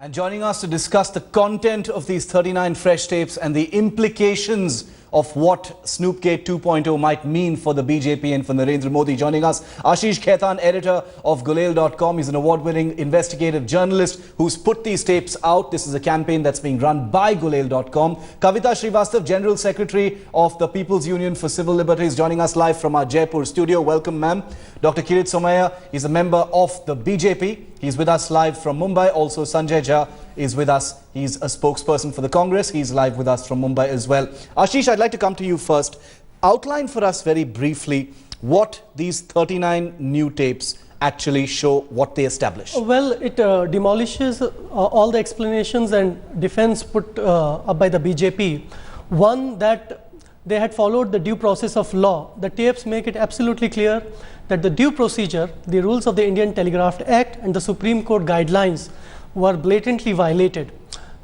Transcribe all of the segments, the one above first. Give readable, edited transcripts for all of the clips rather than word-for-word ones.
And joining us to discuss the content of these 39 fresh tapes and the implications of what Snoopgate 2.0 might mean for the BJP and for Narendra Modi. Joining us, Ashish Khaitan, editor of Gulail.com. He's an award-winning investigative journalist who's put these tapes out. This is a campaign that's being run by Gulail.com. Kavita Srivastav, General Secretary of the People's Union for Civil Liberties, joining us live from our Jaipur studio. Welcome, ma'am. Dr. Kirit Somaiya is a member of the BJP. He's with us live from Mumbai. Also, Sanjay Jha is with us. He's a spokesperson for the Congress. He's live with us from Mumbai as well. Ashish, I'd like to come to you first. Outline for us very briefly what these 39 new tapes actually show, what they establish. Well, it demolishes all the explanations and defense put up by the BJP. One, that they had followed the due process of law. The tapes make it absolutely clear that the due procedure, the rules of the Indian Telegraph Act and the Supreme Court guidelines were blatantly violated.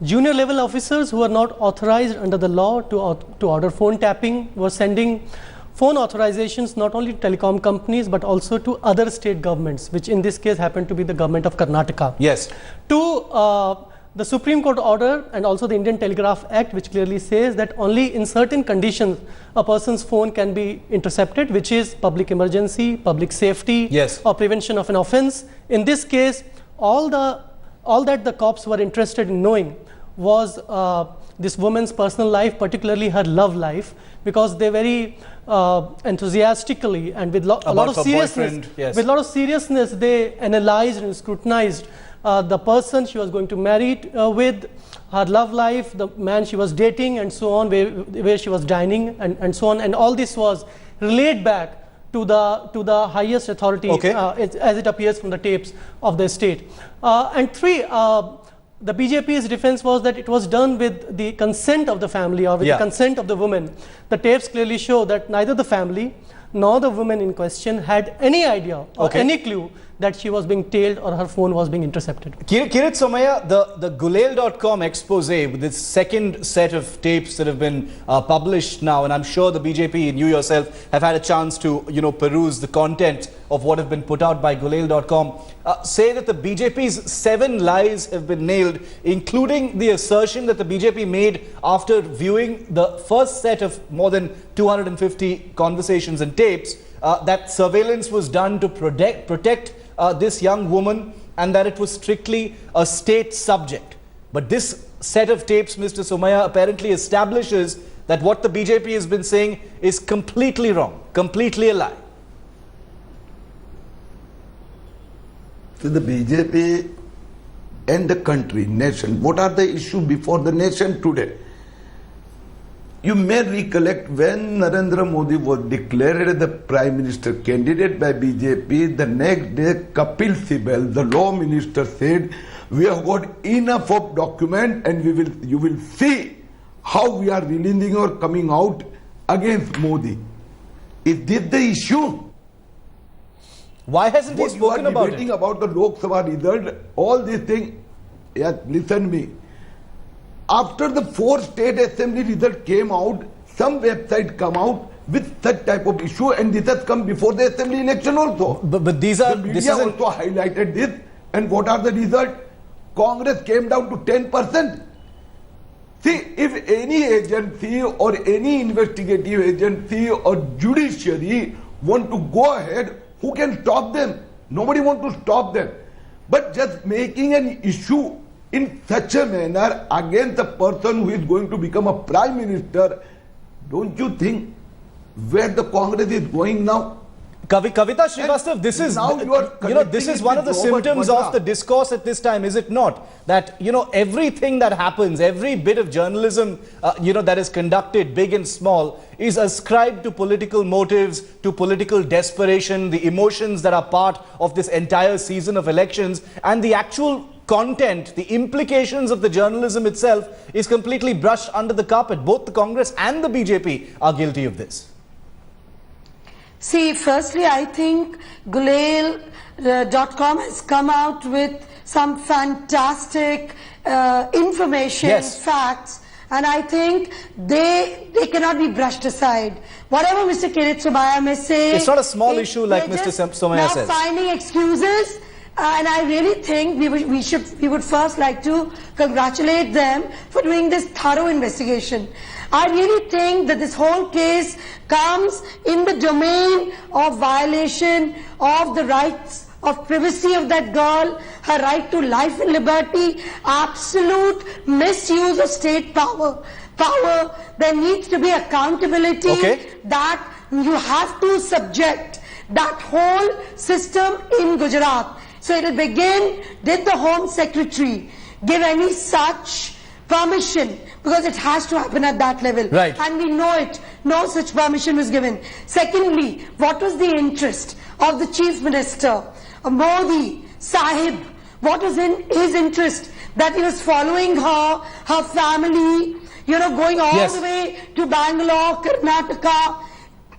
Junior level officers who are not authorized under the law to order phone tapping were sending phone authorizations not only to telecom companies but also to other state governments, which in this case happened to be the government of Karnataka. Yes. To the Supreme Court order and also the Indian Telegraph Act, which clearly says that only in certain conditions a person's phone can be intercepted, which is public emergency, public safety, yes, or prevention of an offense. In this case, all that the cops were interested in knowing was this woman's personal life, particularly her love life, because they very enthusiastically and with a lot of seriousness, yes, with a lot of seriousness, they analyzed and scrutinized the person she was going to marry with, her love life, the man she was dating, and so on, where she was dining, and so on. And all this was relayed back to the highest authority, okay, as it appears from the tapes of the state. And three, the BJP's defense was that it was done with the consent of the family or with the consent of the woman. The tapes clearly show that neither the family nor the woman in question had any idea or any clue that she was being tailed or her phone was being intercepted. Kirit Somaiya, the Gulail.com expose with this second set of tapes that have been published now, and I'm sure the BJP and you yourself have had a chance to peruse the content of what have been put out by Gulail.com, say that the BJP's 7 lies have been nailed, including the assertion that the BJP made after viewing the first set of more than 250 conversations and tapes, that surveillance was done to protect this young woman and that it was strictly a state subject. But this set of tapes, Mr. Somaiya, apparently establishes that what the BJP has been saying is completely wrong, completely a lie. So the BJP and the country, nation, what are the issues before the nation today? You may recollect when Narendra Modi was declared as the Prime Minister candidate by BJP, the next day Kapil Sibal, the law minister, said, we have got enough of document and you will see how we are releasing or coming out against Modi. Is this the issue? Why hasn't he spoken about it? About the Lok Sabha result, all these things, yes, listen me. After the 4 state assembly result came out, some website come out with such type of issue, and this has come before the assembly election also. But these are... The media also highlighted this, and what are the results? Congress came down to 10%. See, if any agency or any investigative agency or judiciary want to go ahead, who can stop them? Nobody want to stop them. But just making an issue in such a manner against the person who is going to become a prime minister, don't you think where the Congress is going now? Kavita Srivastav, this is this is one of the symptoms of the discourse at this time, is it not? That everything that happens, every bit of journalism that is conducted, big and small, is ascribed to political motives, to political desperation, the emotions that are part of this entire season of elections, and the actual content, the implications of the journalism itself is completely brushed under the carpet. Both the Congress and the BJP are guilty of this. See, firstly, I think Gulail.com has come out with some fantastic information, facts, and I think they cannot be brushed aside. Whatever Mr. Kirit Somaiya may say, it's not a small issue like Mr. Somaiya says. Now finding excuses And I really think we would first like to congratulate them for doing this thorough investigation. I really think that this whole case comes in the domain of violation of the rights of privacy of that girl, her right to life and liberty, absolute misuse of state power. There needs to be accountability that you have to subject that whole system in Gujarat. So it will begin, did the Home Secretary give any such permission? Because it has to happen at that level. Right. And we know it. No such permission was given. Secondly, what was the interest of the Chief Minister, Modi Sahib? What was in his interest? That he was following her family, going all the way to Bangalore, Karnataka.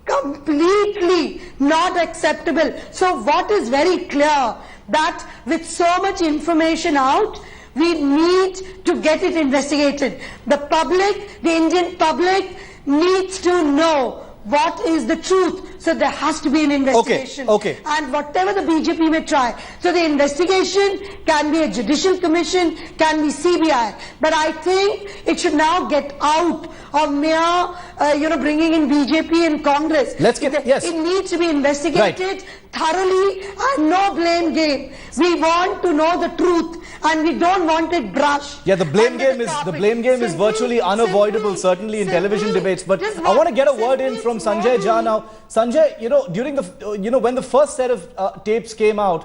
Completely not acceptable. So what is very clear, that with so much information out, we need to get it investigated. The public, the Indian public, needs to know what is the truth. So there has to be an investigation. And whatever the BJP may try. So the investigation can be a judicial commission, can be CBI. But I think it should now get out of mere, bringing in BJP and Congress. It needs to be investigated thoroughly and no blame game. We want to know the truth and we don't want it brushed. Yeah, the blame game is virtually unavoidable, certainly in television debates. But I want to get a word in from Sanjay Jha now. Sanjay, during the, when the first set of tapes came out,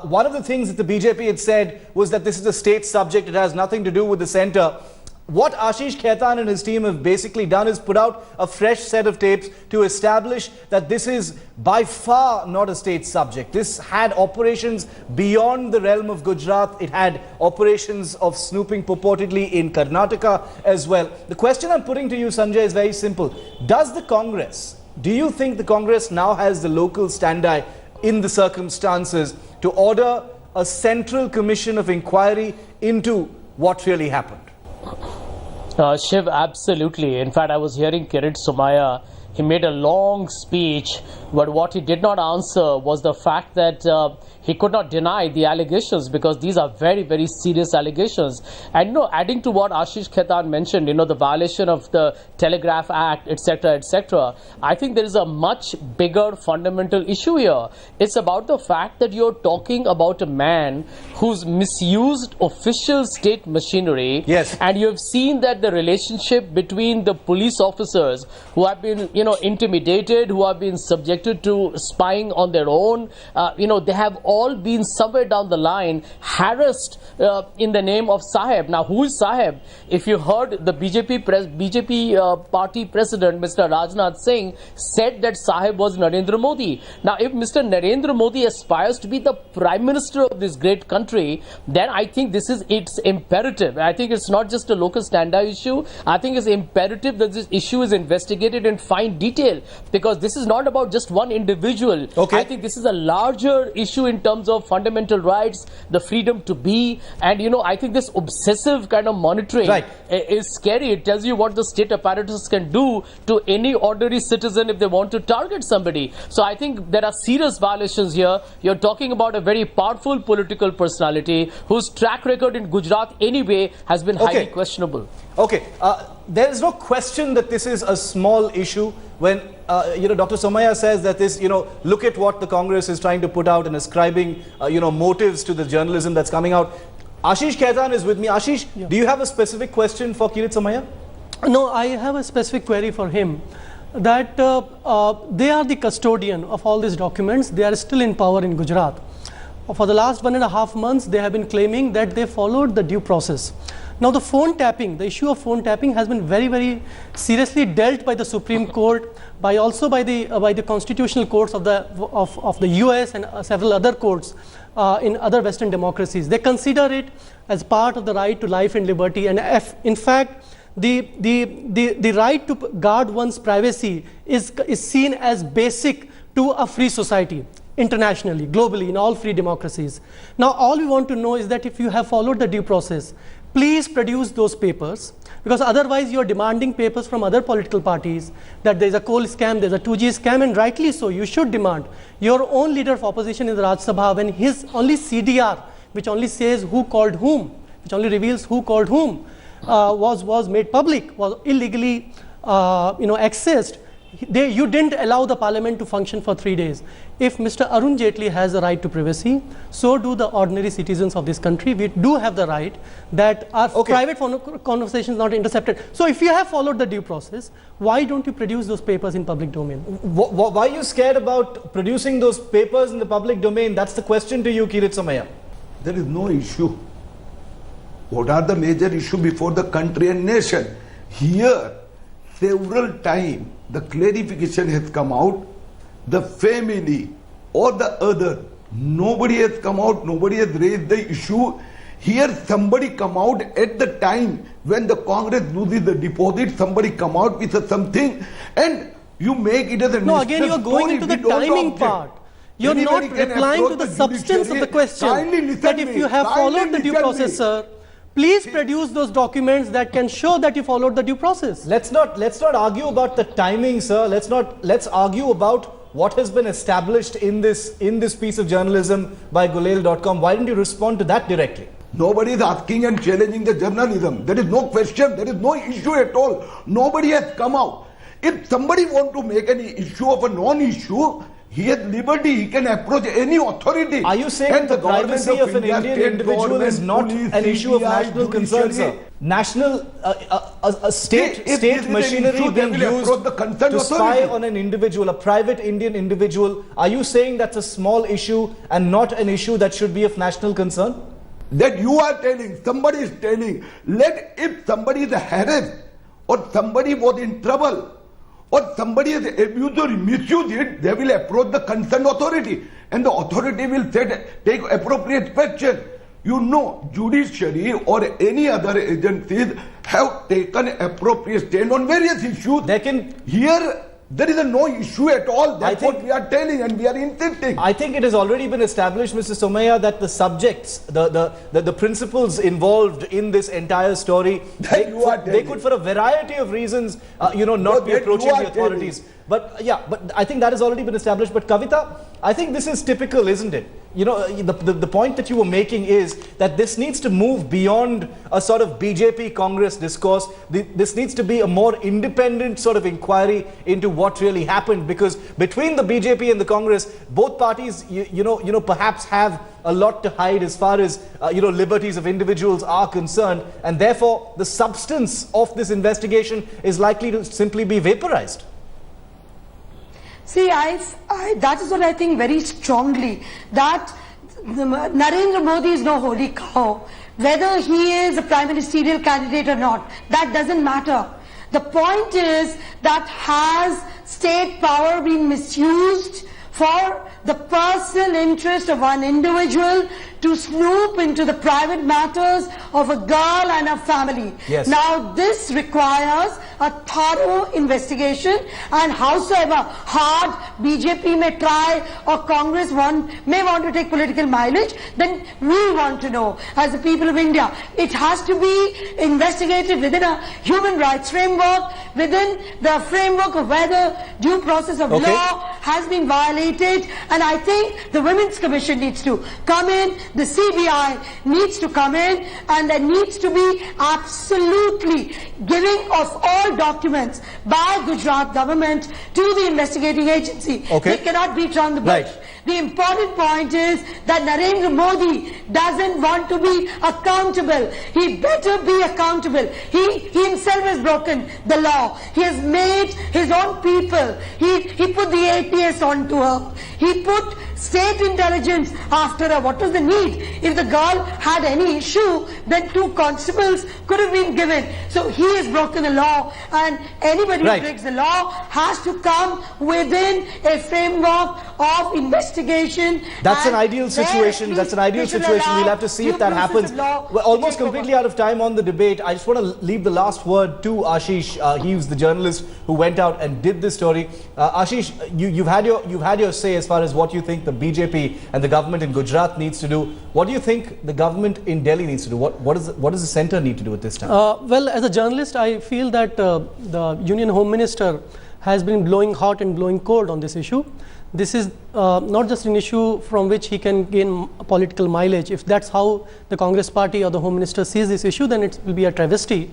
one of the things that the BJP had said was that this is a state subject. It has nothing to do with the centre. What Ashish Khaitan and his team have basically done is put out a fresh set of tapes to establish that this is by far not a state subject. This had operations beyond the realm of Gujarat. It had operations of snooping purportedly in Karnataka as well. The question I'm putting to you, Sanjay, is very simple. Do you think the Congress now has the local standi in the circumstances to order a central commission of inquiry into what really happened? Shiv, absolutely. In fact, I was hearing Kirit Somaiya. He made a long speech, but what he did not answer was the fact that he could not deny the allegations, because these are very, very serious allegations. And adding to what Ashish Khaitan mentioned, the violation of the Telegraph Act, etc., etc., I think there is a much bigger fundamental issue here. It's about the fact that you're talking about a man who's misused official state machinery. Yes. And you have seen that the relationship between the police officers who have been, intimidated, who have been subjected to spying on their own, they have all been somewhere down the line harassed in the name of Sahib. Now, who is Sahib? If you heard the BJP party president, Mr. Rajnath Singh, said that Sahib was Narendra Modi. Now, if Mr. Narendra Modi aspires to be the Prime Minister of this great country, then I think it's imperative. I think it's not just a local standi issue. I think it's imperative that this issue is investigated in fine detail, because this is not about just one individual. I think this is a larger issue in terms of fundamental rights, the freedom to be, and I think this obsessive kind of monitoring is scary. It tells you what the state apparatus can do to any ordinary citizen if they want to target somebody. So I think there are serious violations here. You're talking about a very powerful political personality whose track record in Gujarat anyway has been highly questionable. There is no question that this is a small issue. When Dr. Somaiya says that this, look at what the Congress is trying to put out and ascribing, motives to the journalism that's coming out. Ashish Khaitan is with me. Ashish, do you have a specific question for Kirit Somaiya? No, I have a specific query for him. That they are the custodian of all these documents. They are still in power in Gujarat. For the last 1.5 months, they have been claiming that they followed the due process. Now, the phone tapping, the issue of phone tapping has been very, very seriously dealt by the Supreme Court, by the constitutional courts of the US and several other courts in other Western democracies. They consider it as part of the right to life and liberty, and in fact, the right to guard one's privacy is seen as basic to a free society. Internationally, globally, in all free democracies. Now, all we want to know is that if you have followed the due process, please produce those papers, because otherwise you are demanding papers from other political parties that there is a coal scam, there is a 2G scam, and rightly so, you should demand. Your own leader of opposition in the Rajya Sabha, when his only CDR, which only says who called whom, which only reveals who called whom, was made public, was illegally accessed, you didn't allow the parliament to function for 3 days. If Mr. Arun Jaitley has the right to privacy, so do the ordinary citizens of this country. We do have the right that our private conversations not intercepted. So if you have followed the due process, why don't you produce those papers in public domain? Why are you scared about producing those papers in the public domain? That's the question to you, Kirit Somaiya. There is no issue. What are the major issues before the country and nation? Here, several times, the clarification has come out, the family or the other, nobody has come out, nobody has raised the issue. Here somebody come out at the time when the Congress loses the deposit, somebody come out with something and you make it as a No, again you are going into the timing part. You are not replying to the substance of the question. That if you have followed the due process, sir, please produce those documents that can show that you followed the due process. Let's not argue about the timing, sir. Let's argue about what has been established in this piece of journalism by Gulail.com. Why didn't you respond to that directly? Nobody is asking and challenging the journalism. There is no question. There is no issue at all. Nobody has come out. If somebody want to make any issue of a non-issue, he has liberty. He can approach any authority. Are you saying that the privacy of an Indian individual is not an issue of national concern, sir? State machinery being used to spy on an individual, a private Indian individual. Are you saying that's a small issue and not an issue that should be of national concern? That you are telling, somebody is telling, if somebody is harassed or somebody was in trouble or somebody has abused or misused it, they will approach the concerned authority and the authority will take appropriate action. You know, judiciary or any other agencies have taken appropriate stand on various issues. Here, there is no issue at all. That's what we are telling and we are insisting. I think it has already been established, Mr. Somaiya, that the subjects, the principles involved in this entire story, they could for a variety of reasons, not be approaching the authorities. But I think that has already been established. But Kavita, I think this is typical, isn't it? The point that you were making is that this needs to move beyond a sort of BJP Congress discourse. This needs to be a more independent sort of inquiry into what really happened, because between the BJP and the Congress, both parties, perhaps have a lot to hide as far as liberties of individuals are concerned, and therefore the substance of this investigation is likely to simply be vaporized. See, that is what I think very strongly, that Narendra Modi is no holy cow. Whether he is a prime ministerial candidate or not, that doesn't matter. The point is that has state power been misused for the personal interest of one individual to snoop into the private matters of a girl and a family. Yes. Now this requires a thorough investigation, and howsoever hard BJP may try or Congress may want to take political mileage, then we want to know as the people of India. It has to be investigated within a human rights framework, within the framework of whether due process of law has been violated, and I think the Women's Commission needs to come in, the CBI needs to come in, and there needs to be absolutely giving of all documents by Gujarat government to the investigating agency. They cannot beat around the bush. The important point is that Narendra Modi doesn't want to be accountable. He better be accountable. He himself has broken the law. He has made his own people. He put the APS onto her. He put state intelligence after her. What was the need? If the girl had any issue, then 2 constables could have been given. So he has broken the law, and anybody who breaks the law has to come within a framework of investigation. That's an ideal situation. That's an ideal situation. We'll have to see if that happens. We're almost completely out of time on the debate. I just want to leave the last word to Ashish. He was the journalist who went out and did this story. Ashish, you've had your say as far as what you think the BJP and the government in Gujarat needs to do? What do you think the government in Delhi needs to do? What does the centre need to do at this time? Well, as a journalist, I feel that the Union Home Minister has been blowing hot and blowing cold on this issue. This is not just an issue from which he can gain political mileage. If that's how the Congress party or the Home Minister sees this issue, then it will be a travesty,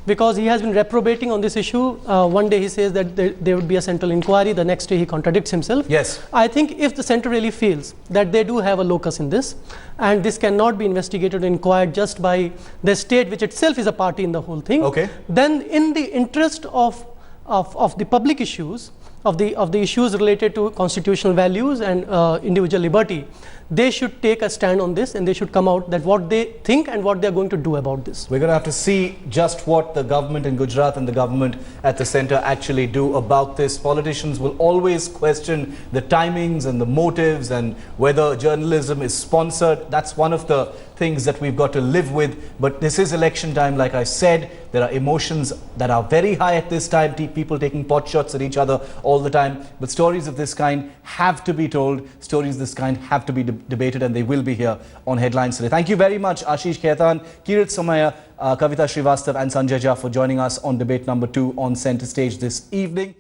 because he has been reprobating on this issue. One day he says that there would be a central inquiry, the next day he contradicts himself. Yes. I think if the centre really feels that they do have a locus in this, and this cannot be investigated and inquired just by the state, which itself is a party in the whole thing, okay, then in the interest of the public issues, of the issues related to constitutional values and individual liberty, they should take a stand on this, and they should come out that what they think and what they are going to do about this. We're going to have to see just what the government in Gujarat and the government at the centre actually do about this. Politicians will always question the timings and the motives and whether journalism is sponsored. That's one of the things that we've got to live with. But this is election time, like I said. There are emotions that are very high at this time, people taking pot shots at each other all the time. But stories of this kind have to be told. Stories of this kind have to be debated, and they will be here on Headlines today. Thank you very much, Ashish Khaitan, Kirit Somaya, Kavita Srivastav and Sanjay Jha for joining us on debate number 2 on Centre Stage this evening.